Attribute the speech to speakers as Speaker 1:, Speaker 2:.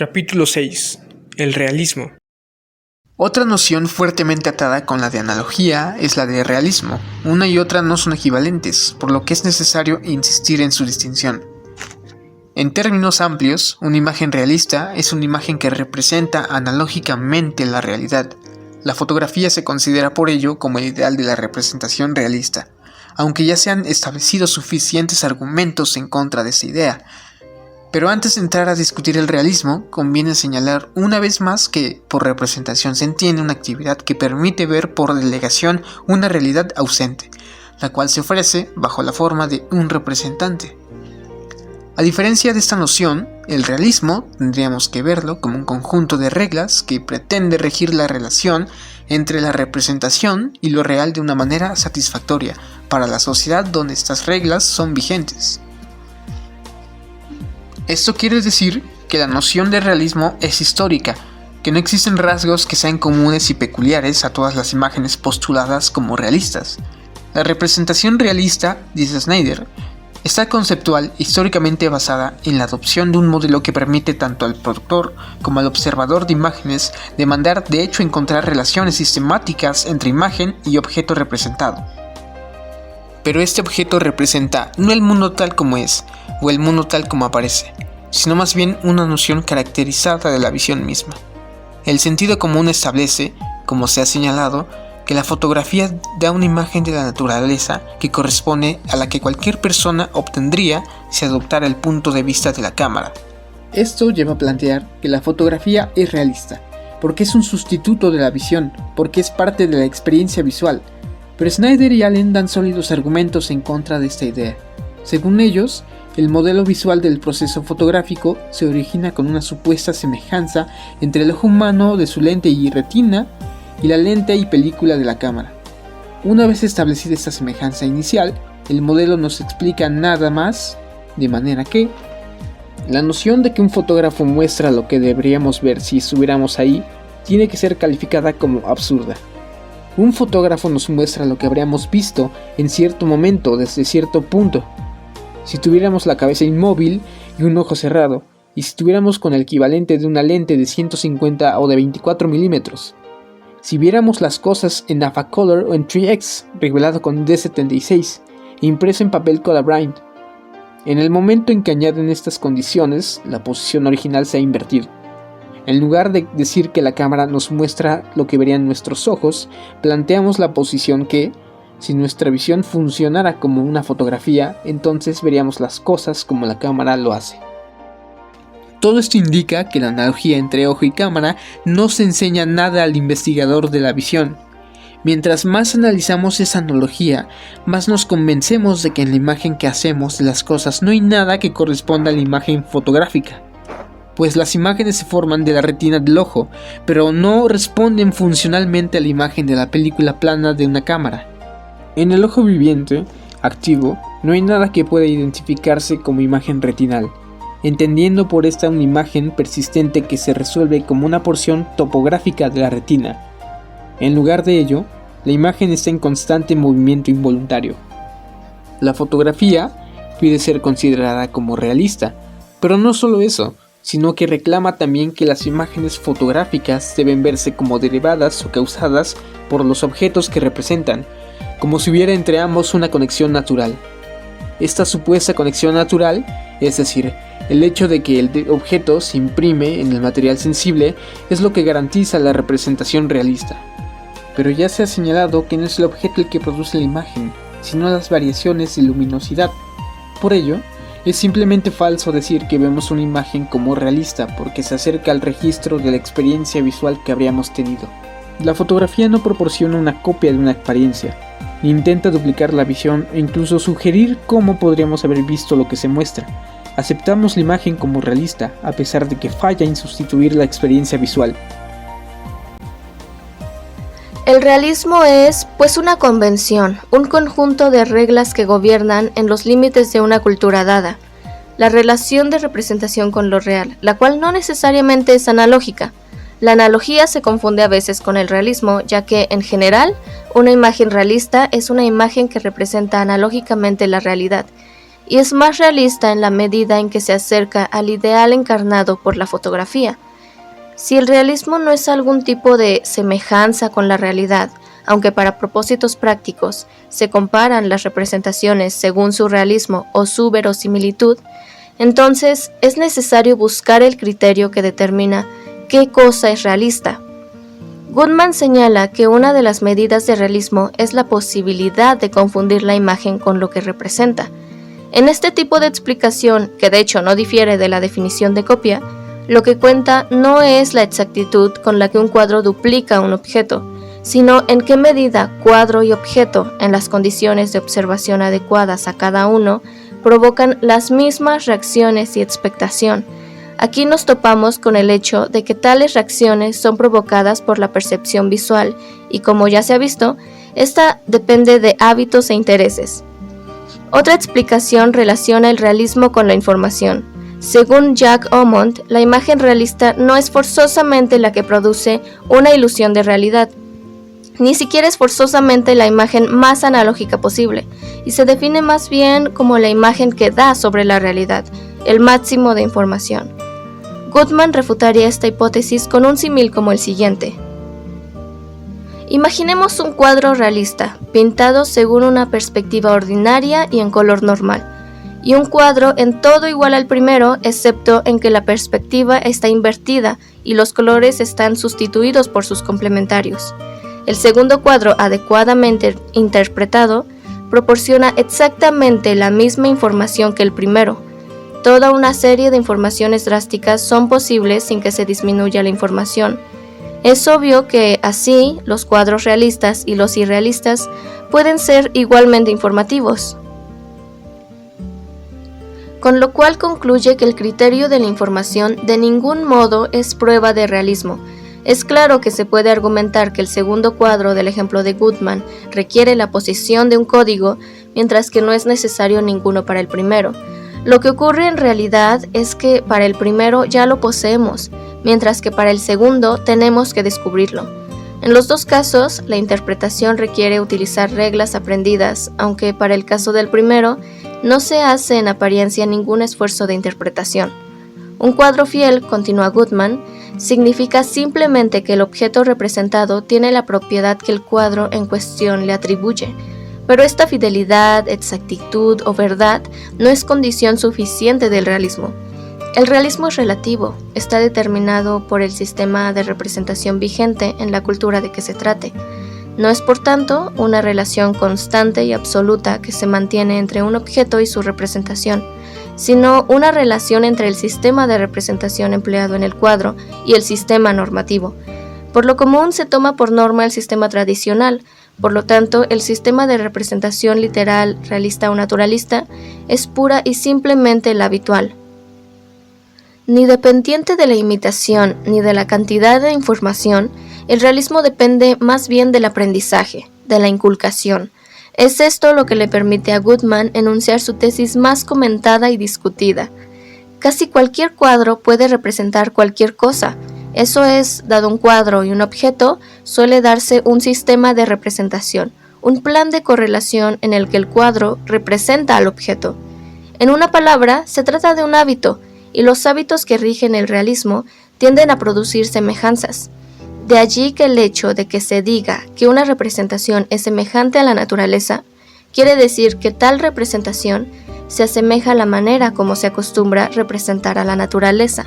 Speaker 1: Capítulo 6. El realismo.
Speaker 2: Otra noción fuertemente atada con la de analogía es la de realismo. Una y otra no son equivalentes, por lo que es necesario insistir en su distinción. En términos amplios, una imagen realista es una imagen que representa analógicamente la realidad. La fotografía se considera por ello como el ideal de la representación realista, aunque ya se han establecido suficientes argumentos en contra de esta idea. Pero antes de entrar a discutir el realismo, conviene señalar una vez más que por representación se entiende una actividad que permite ver por delegación una realidad ausente, la cual se ofrece bajo la forma de un representante. A diferencia de esta noción, el realismo tendríamos que verlo como un conjunto de reglas que pretende regir la relación entre la representación y lo real de una manera satisfactoria para la sociedad donde estas reglas son vigentes. Esto quiere decir que la noción de realismo es histórica, que no existen rasgos que sean comunes y peculiares a todas las imágenes postuladas como realistas. La representación realista, dice Snyder, está conceptual históricamente basada en la adopción de un modelo que permite tanto al productor como al observador de imágenes demandar de hecho encontrar relaciones sistemáticas entre imagen y objeto representado. Pero este objeto representa no el mundo tal como es, o el mundo tal como aparece, sino más bien una noción caracterizada de la visión misma. El sentido común establece, como se ha señalado, que la fotografía da una imagen de la naturaleza que corresponde a la que cualquier persona obtendría si adoptara el punto de vista de la cámara. Esto lleva a plantear que la fotografía es realista, porque es un sustituto de la visión, porque es parte de la experiencia visual. Pero Snyder y Allen dan sólidos argumentos en contra de esta idea. Según ellos, el modelo visual del proceso fotográfico se origina con una supuesta semejanza entre el ojo humano de su lente y retina y la lente y película de la cámara. Una vez establecida esta semejanza inicial, el modelo no se explica nada más, de manera que la noción de que un fotógrafo muestra lo que deberíamos ver si estuviéramos ahí tiene que ser calificada como absurda. Un fotógrafo nos muestra lo que habríamos visto en cierto momento desde cierto punto. Si tuviéramos la cabeza inmóvil y un ojo cerrado, y si tuviéramos con el equivalente de una lente de 150 o de 24 milímetros. Si viéramos las cosas en AVAcolor o en 3X, revelado con D76, e impreso en papel Colabrine. En el momento en que añaden estas condiciones, la posición original se ha invertido. En lugar de decir que la cámara nos muestra lo que verían nuestros ojos, planteamos la posición que, si nuestra visión funcionara como una fotografía, entonces veríamos las cosas como la cámara lo hace. Todo esto indica que la analogía entre ojo y cámara no se enseña nada al investigador de la visión. Mientras más analizamos esa analogía, más nos convencemos de que en la imagen que hacemos de las cosas no hay nada que corresponda a la imagen fotográfica. Pues las imágenes se forman de la retina del ojo, pero no responden funcionalmente a la imagen de la película plana de una cámara. En el ojo viviente, activo, no hay nada que pueda identificarse como imagen retinal, entendiendo por esta una imagen persistente que se resuelve como una porción topográfica de la retina. En lugar de ello, la imagen está en constante movimiento involuntario. La fotografía pide ser considerada como realista, pero no solo eso, sino que reclama también que las imágenes fotográficas deben verse como derivadas o causadas por los objetos que representan, como si hubiera entre ambos una conexión natural. Esta supuesta conexión natural, es decir, el hecho de que el objeto se imprime en el material sensible, es lo que garantiza la representación realista. Pero ya se ha señalado que no es el objeto el que produce la imagen, sino las variaciones de luminosidad. Por ello, es simplemente falso decir que vemos una imagen como realista porque se acerca al registro de la experiencia visual que habríamos tenido. La fotografía no proporciona una copia de una apariencia, ni intenta duplicar la visión e incluso sugerir cómo podríamos haber visto lo que se muestra. Aceptamos la imagen como realista, a pesar de que falla en sustituir la experiencia visual.
Speaker 3: El realismo es, pues, una convención, un conjunto de reglas que gobiernan en los límites de una cultura dada, la relación de representación con lo real, la cual no necesariamente es analógica. La analogía se confunde a veces con el realismo, ya que, en general, una imagen realista es una imagen que representa analógicamente la realidad, y es más realista en la medida en que se acerca al ideal encarnado por la fotografía. Si el realismo no es algún tipo de semejanza con la realidad, aunque para propósitos prácticos se comparan las representaciones según su realismo o su verosimilitud, entonces es necesario buscar el criterio que determina qué cosa es realista. Goodman señala que una de las medidas de realismo es la posibilidad de confundir la imagen con lo que representa. En este tipo de explicación, que de hecho no difiere de la definición de copia, lo que cuenta no es la exactitud con la que un cuadro duplica un objeto, sino en qué medida cuadro y objeto, en las condiciones de observación adecuadas a cada uno, provocan las mismas reacciones y expectación. Aquí nos topamos con el hecho de que tales reacciones son provocadas por la percepción visual y, como ya se ha visto, esta depende de hábitos e intereses. Otra explicación relaciona el realismo con la información. Según Jack Aumont, la imagen realista no es forzosamente la que produce una ilusión de realidad, ni siquiera es forzosamente la imagen más analógica posible, y se define más bien como la imagen que da sobre la realidad, el máximo de información. Goodman refutaría esta hipótesis con un símil como el siguiente. Imaginemos un cuadro realista, pintado según una perspectiva ordinaria y en color normal, y un cuadro en todo igual al primero, excepto en que la perspectiva está invertida y los colores están sustituidos por sus complementarios. El segundo cuadro, adecuadamente interpretado, proporciona exactamente la misma información que el primero. Toda una serie de informaciones drásticas son posibles sin que se disminuya la información. Es obvio que, así, los cuadros realistas y los irrealistas pueden ser igualmente informativos. Con lo cual concluye que el criterio de la información de ningún modo es prueba de realismo. Es claro que se puede argumentar que el segundo cuadro del ejemplo de Goodman requiere la posición de un código, mientras que no es necesario ninguno para el primero. Lo que ocurre en realidad es que para el primero ya lo poseemos, mientras que para el segundo tenemos que descubrirlo. En los dos casos, la interpretación requiere utilizar reglas aprendidas, aunque para el caso del primero no se hace en apariencia ningún esfuerzo de interpretación. Un cuadro fiel, continúa Goodman, significa simplemente que el objeto representado tiene la propiedad que el cuadro en cuestión le atribuye, pero esta fidelidad, exactitud o verdad no es condición suficiente del realismo. El realismo es relativo, está determinado por el sistema de representación vigente en la cultura de que se trate. No es, por tanto, una relación constante y absoluta que se mantiene entre un objeto y su representación, sino una relación entre el sistema de representación empleado en el cuadro y el sistema normativo. Por lo común se toma por norma el sistema tradicional, por lo tanto el sistema de representación literal, realista o naturalista es pura y simplemente el habitual. Ni dependiente de la imitación ni de la cantidad de información, el realismo depende más bien del aprendizaje, de la inculcación. Es esto lo que le permite a Goodman enunciar su tesis más comentada y discutida. Casi cualquier cuadro puede representar cualquier cosa. Eso es, dado un cuadro y un objeto, suele darse un sistema de representación, un plan de correlación en el que el cuadro representa al objeto. En una palabra, se trata de un hábito, y los hábitos que rigen el realismo tienden a producir semejanzas. De allí que el hecho de que se diga que una representación es semejante a la naturaleza, quiere decir que tal representación se asemeja a la manera como se acostumbra representar a la naturaleza.